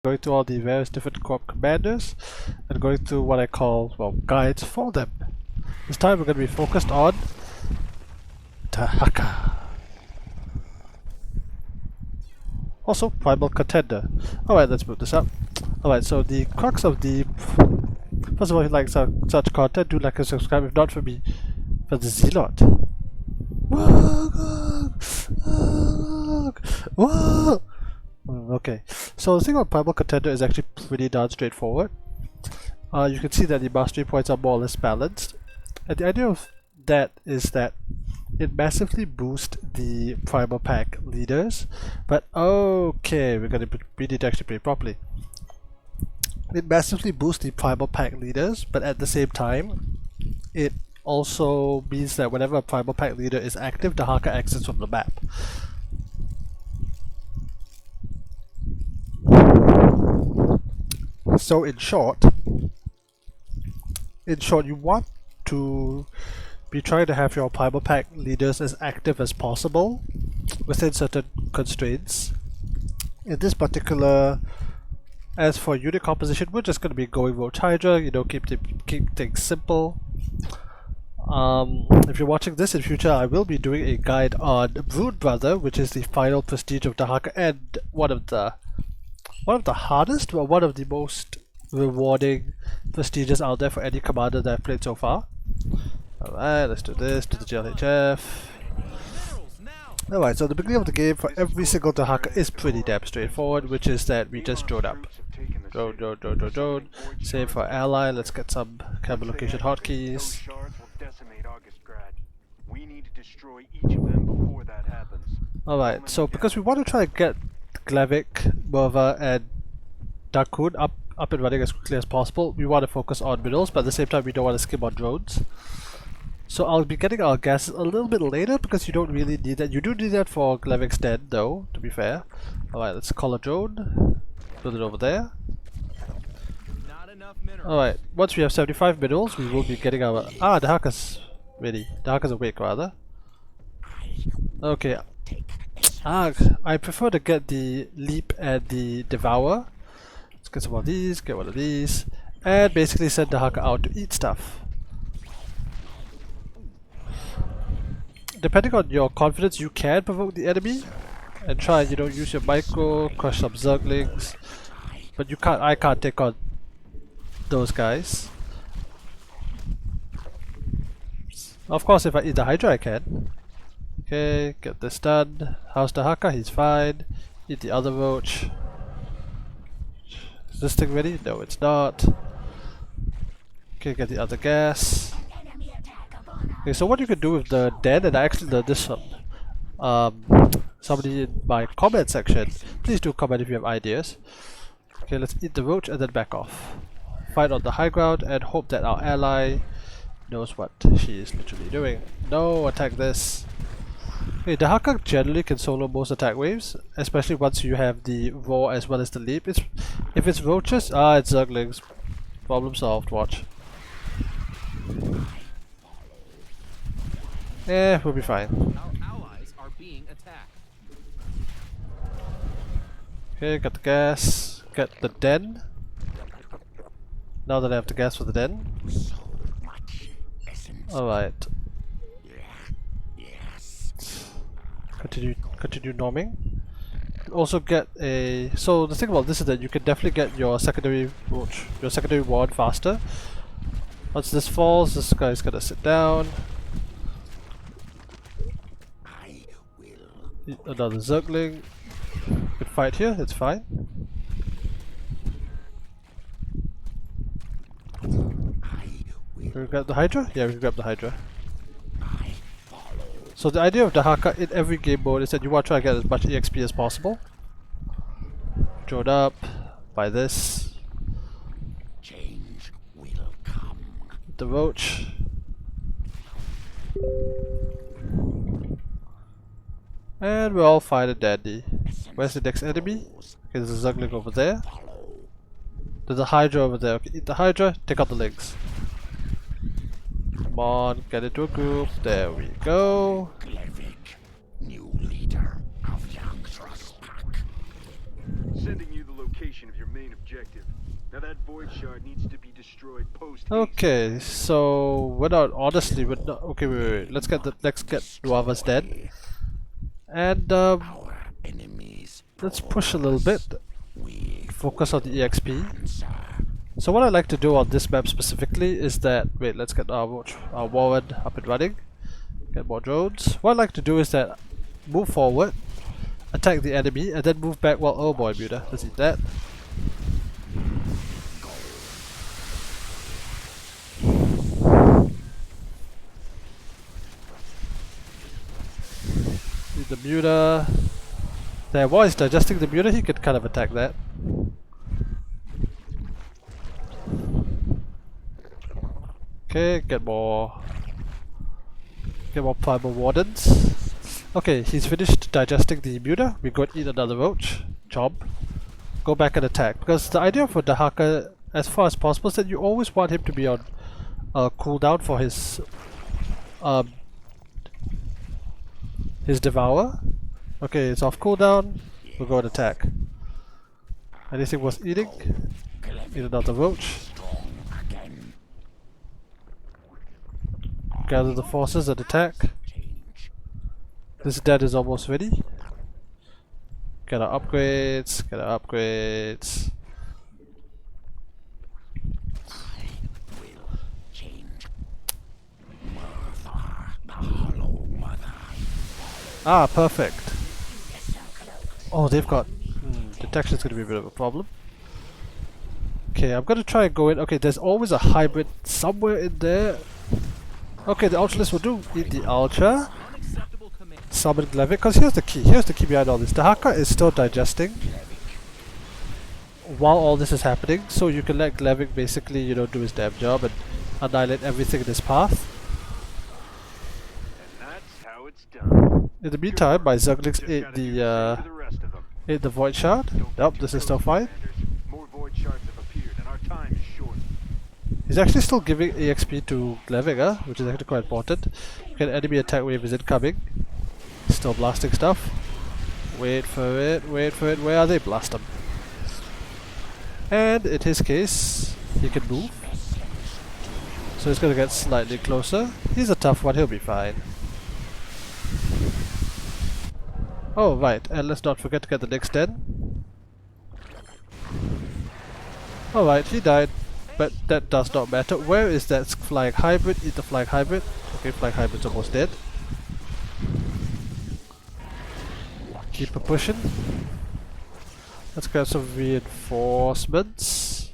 going through all the various different corp commanders and going through what I call, well, guides for them. This time we're going to be focused on Dehaka. Also, Primal Contender. Alright, let's move this up. Alright, so the crux of the... First of all, if you like such content, do like and subscribe, if not for me, for the Zealot. Okay, so the thing about Primal Contender is actually pretty darn straightforward. You can see that the mastery points are more or less balanced. And the idea of that is that it massively boosts the Primal Pack leaders. But okay, we're going to read it actually pretty properly. It massively boosts the Primal Pack leaders, but at the same time, it also means that whenever a Primal Pack leader is active, Dehaka exits from the map. So in short, you want to be trying to have your Primal Pack leaders as active as possible within certain constraints. In this particular, as for unit composition, we're just going to be going Roach Hydra, you know, keep things simple. If you're watching this in future, I will be doing a guide on Brood Brother, which is the final prestige of Dehaka and one of the hardest, but one of the most rewarding prestiges out there for any commander that I've played so far. Alright, let's do this, do the GLHF. Alright, so the beginning of the game for every single Dehaka is pretty damn straightforward, which is that we just drone up. Drone. Save for ally, let's get some camera location hotkeys. Alright, so because we want to try to get Glavik, Merva and Dakun up and running as quickly as possible, we want to focus on middles, but at the same time we don't want to skim on drones. So I'll be getting our gases a little bit later because you don't really need that. You do need that for Glavik's den though, to be fair. Alright, let's call a drone. Build it over there. Alright, once we have 75 minerals, we will be getting our... Dehaka's ready. Dehaka's awake rather. Okay. I prefer to get the Leap and the Devour. Let's get some of these, get one of these, and basically send Dehaka out to eat stuff. Depending on your confidence, you can provoke the enemy and try, you know, use your micro, crush some Zerglings, but you can't. I can't take on those guys. Of course, if I eat the Hydra, I can. Okay, get this done. How's Dehaka? He's fine. Eat the other roach. Is this thing ready? No, it's not. Okay, get the other gas. Okay, so what you can do with the den, and I actually learned this from somebody in my comment section. Please do comment if you have ideas. Okay, let's eat the roach and then back off. Fight on the high ground and hope that our ally knows what she is literally doing. No, attack this. Okay, Dehaka generally can solo most attack waves, especially once you have the roar as well as the leap. If it's roaches, it's Zerglings. Problem solved, watch. We'll be fine. Our allies are being attacked. Okay, got the gas. Get the den. Now that I have the gas for the den. Alright. Continue norming. Also get a... So the thing about this is that you can definitely get your secondary ward faster. Once this falls, this guy's gonna sit down. Another Zergling. Good fight here, it's fine. Can we grab the Hydra? Yeah, we can grab the Hydra. So the idea of Dehaka in every game mode is that you want to try to get as much EXP as possible. Drone up, buy this. Change will come. The roach. And we're all fine and dandy. Where's the next enemy? Okay, there's a Zergling over there. There's a Hydra over there. Okay, eat the Hydra, take out the legs. Come on, get into a group. There we go. Glavik, new leader of Young Thrust Pack. Sending you the location. location of your main objective. Now that void shard needs to be destroyed post haste. Okay, so we're not honestly we're not okay wait. Let's get Duava's dead. And Our enemies let's push a little bit. we Focus on the EXP. answer. So what I like to do on this map specifically is that wait, let's get our warren up and running. Get more drones. What I like to do is that move forward, attack the enemy, and then move back. Well, oh boy, Muta, let's eat that. Eat the Muta. There, while he's digesting the Muta, he could kind of attack that. Okay, get more primal wardens. Okay, he's finished digesting the Muta. We go and eat another roach. Chomp. Go back and attack. Because the idea for Dehaka, as far as possible, is that you always want him to be on cooldown for his devour. Okay, it's off cooldown. We'll go and attack. Anything worth eating? Eat another roach. Gather the forces and attack. This dead is almost ready. Get our upgrades, get our upgrades. Ah, perfect. Oh, they've got... detection's gonna be a bit of a problem. Okay, I'm gonna try and go in. Okay, there's always a hybrid somewhere in there. Okay, the Ultralist will do. Eat the Ultra. Unacceptable command. Summon Glevic, because here's the key. Here's the key behind all this. Dehaka is still digesting while all this is happening, so you can let Glevic basically, you know, do his damn job and annihilate everything in his path. And that's how it's done. In the meantime, my Zerglings Just ate gotta do the same to the the rest of them. ate the Void Shard. Don't Nope, get this too is still cozy, fine. Commanders. More void shards have appeared, and our time is short. He's actually still giving EXP to Glevic, which is actually quite important. Okay, the enemy attack wave is incoming. Still blasting stuff. Wait for it, wait for it. Where are they? Blast them. And in his case, he can move. So he's gonna get slightly closer. He's a tough one, he'll be fine. Oh right, and let's not forget to get the next 10. Alright, he died, but that does not matter. Where is that flying hybrid? Eat the flying hybrid. Okay, flying hybrid's almost dead. Keep a pushing. Let's grab some reinforcements.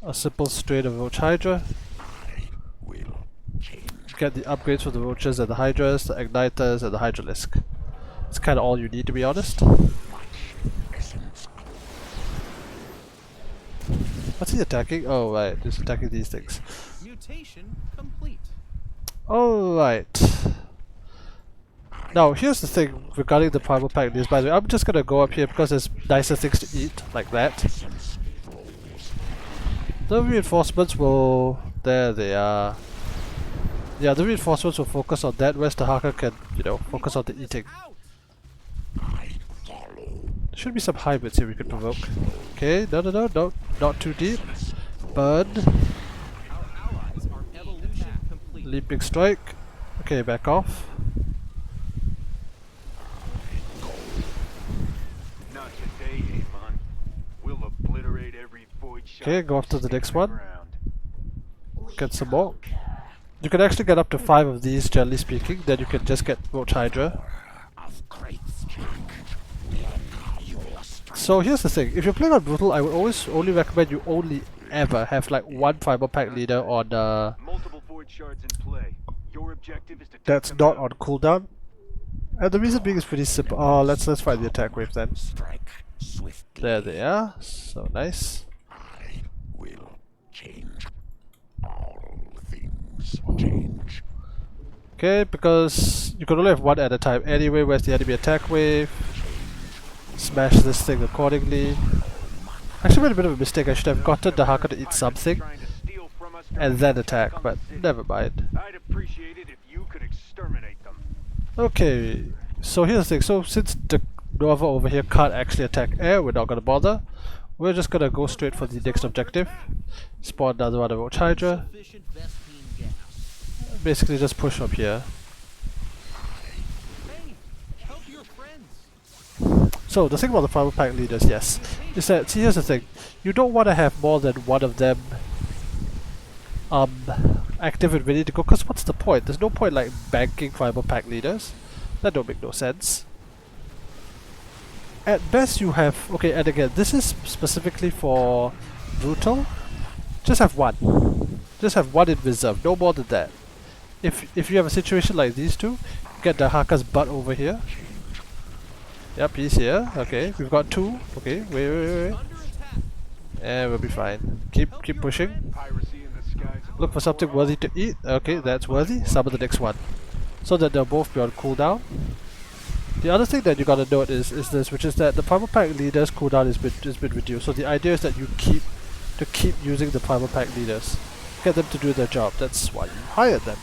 A simple strain of Roach Hydra. Get the upgrades for the Roaches and the Hydras, the Igniters and the Hydralisk. It's kinda all you need, to be honest. What's he attacking? Oh right, he's attacking these things. Mutation complete. Alright. Now here's the thing regarding the Primal Pack news, by the way. I'm just gonna go up here because there's nicer things to eat, like that. The reinforcements will... there they are. Yeah, the reinforcements will focus on that, whereas the Dehaka can, you know, focus on the eating. There should be some hybrids here we could provoke. Okay, no, not too deep. Burn. Our allies are evolution complete. Leaping strike. Okay, back off. Not today, Amon. We'll obliterate every void shard. Okay, go after the next one. Around. Get some more. You can actually get up to 5 of these, generally speaking. Then you can just get Roach Hydra. So here's the thing. If you're playing on Brutal, I would always only recommend you only ever have like one Primal Pack leader on Multiple void shards in play. Your objective is to take that's them not out. on cooldown. And the reason being is pretty simple. Oh, let's find the attack wave then. Strike swiftly. There they are. So nice. I will change. All things change. Okay, because you can only have one at a time anyway. Where's the enemy attack wave? Smash this thing accordingly. Actually made a bit of a mistake. I should have gotten Dehaka to eat something Trying to steal from us and then attack, but never mind. I'd appreciate it if you could exterminate them. Okay, so here's the thing. So since Nova over here can't actually attack air, we're not gonna bother. We're just gonna go straight for the next objective. Spawn another one of Roach Hydra. Sufficient Vespine gas. Basically just push up here. Hey, help your friends. So the thing about the Primal Pack leaders, yes, is that, see, here's the thing. You don't want to have more than one of them active and ready to go, because what's the point? There's no point like banking Primal Pack leaders. That don't make no sense. At best you have, okay, and again, this is specifically for Brutal. Just have one. Just have one in reserve, no more than that. If you have a situation like these two, get Dehaka's butt over here. Yep, he's here. Okay, we've got two. Okay, wait. Under attack. And we'll be fine. Keep pushing. Piracy in the skies above Look for something worthy to eat. Okay, that's worthy. Summon the next one. So that they'll both be on cooldown. The other thing that you gotta note is this, which is that the Primal Pack leaders cooldown has been reduced. So the idea is that you keep using the Primal Pack leaders. Get them to do their job. That's why you hired them.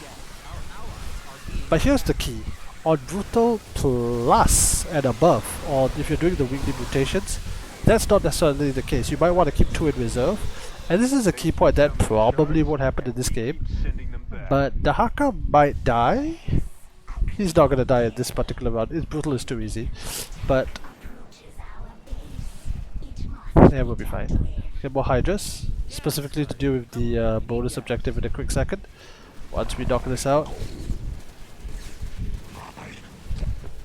But here's the key. On Brutal Plus and above, or if you're doing the weekly mutations, that's not necessarily the case. You might want to keep 2 in reserve. And this is a key point that probably won't happen in this game. sending them back. But Dehaka might die. He's not gonna die in this particular round. It's Brutal is too easy. But yeah, we'll be fine. Get more Hydras, specifically to deal with the bonus objective in a quick second. Once we knock this out.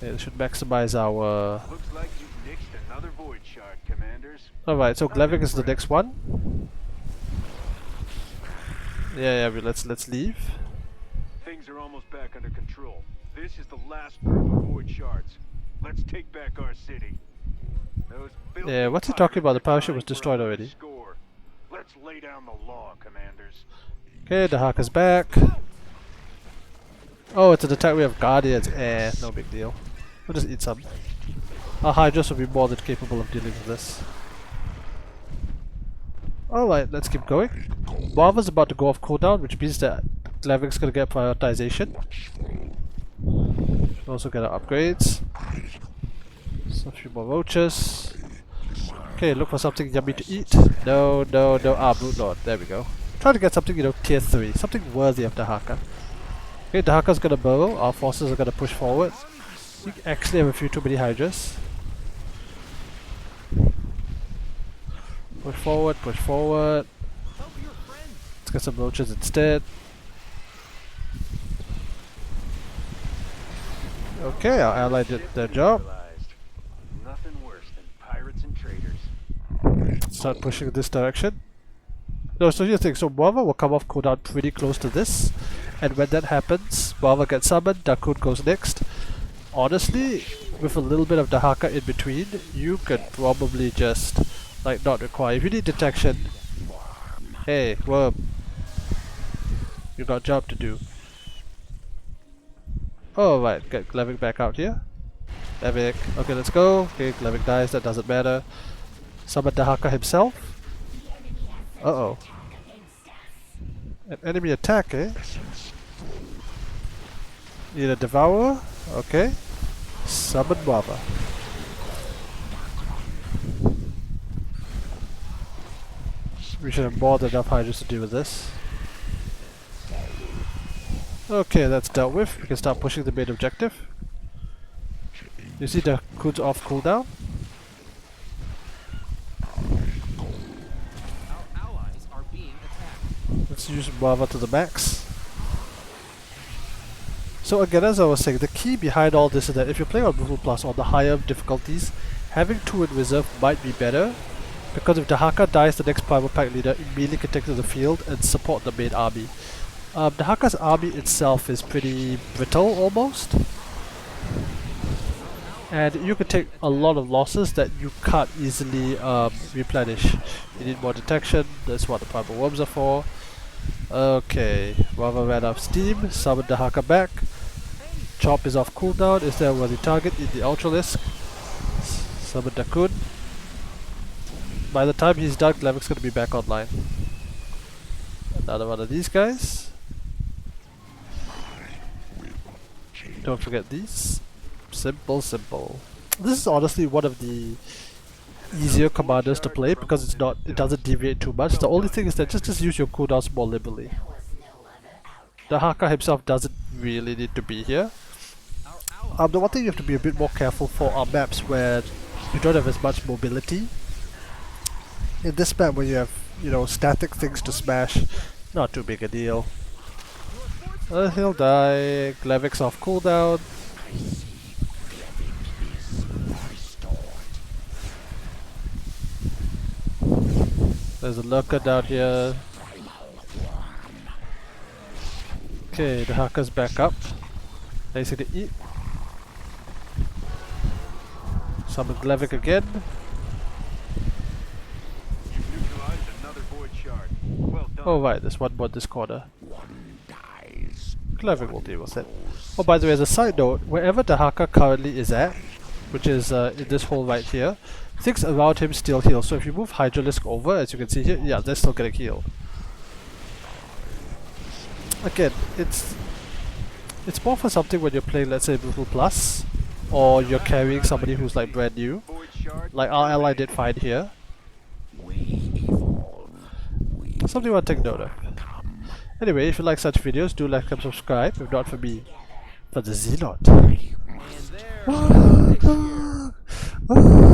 Yeah, this should maximize our... Looks like you've nixed another void shard, commanders. Alright, so Glavik is the next one. Yeah, let's leave. Things are almost back under control. This is the last group of void shards. Let's take back our city. Those filthy Yeah, what's he talking about? The pirates parachute was are destroyed eyeing for already. another score. Let's lay down the law, commanders. Okay, Dehaka's back. Oh, it's an attack we have Guardians. No big deal. We'll just eat some. Our Hydras will be more than capable of dealing with this. Alright, let's keep going. Marva's about to go off cooldown, which means that Glavik's gonna get prioritization. We'll also get our upgrades. So a few more roaches. Okay, look for something yummy to eat. No. Ah, Brute Lord. There we go. Try to get something, tier 3. Something worthy of Dehaka. Okay, Dehaka's gonna burrow. Our forces are gonna push forward. We actually have a few too many Hydras. Push forward. Help your friends. Let's get some roaches instead. Okay, our ally did their job. Realized nothing worse than pirates and traitors. Start pushing in this direction. No, so here's the thing. So Marva will come off cooldown pretty close to this. And when that happens, Marva gets summoned, Dakun goes next. Honestly, with a little bit of Dehaka in between, you could probably just, like, not require. If you need detection, hey, worm, you got a job to do. Oh, right, get Glavik back out here. Glavik, okay, let's go. Okay, Glavik dies, that doesn't matter. Summon Dehaka himself. Uh-oh. An enemy attack, eh? Need a Devourer? Okay. Summon Marva. We should have more than enough Hydras to deal with this. Okay, that's dealt with. We can start pushing the main objective. You see the Ku's off cooldown? Our allies are being attacked. Let's use Marva to the max. So again, as I was saying, the key behind all this is that if you're playing on Brutal Plus or the higher difficulties, having 2 in reserve might be better, because if Dehaka dies, the next Primal Pack leader immediately can take to the field and support the main army. Dehaka's army itself is pretty brittle almost, and you can take a lot of losses that you can't easily replenish. You need more detection, that's what the Primal Worms are for. Okay, Marva ran out of steam, summon Dehaka back. Chop is off cooldown, is there a worthy target? Eat the Ultralisk. Summon Dakun. By the time he's done, Glavik's gonna be back online. Another one of these guys. Don't forget these. Simple. This is honestly one of the easier commanders to play because it doesn't deviate too much. The only thing is that just use your cooldowns more liberally. Dehaka himself doesn't really need to be here. The one thing you have to be a bit more careful for are maps where you don't have as much mobility. In this map where you have, you know, static things to smash, not too big a deal. He'll die. Glevik's off cooldown. There's a lurker down here. Okay, the hacker's back up. Nice to eat. Summon Glevik again. You've neutralized another void shard. Well done. Oh right, there's one more in this corner. Glevik will deal with it. Oh, by the way, as a side note, wherever the hacker currently is at, which is in this hole right here, things around him still heal. So if you move Hydralisk over, as you can see here, yeah, they're still getting healed. Again, it's more for something when you're playing, let's say, Brutal Plus, or you're carrying somebody who's like brand new, Void shard. like our ally did fine here. Something you want to take note of. Anyway, if you like such videos, do like and subscribe, if not for me, for the Zealot. And there.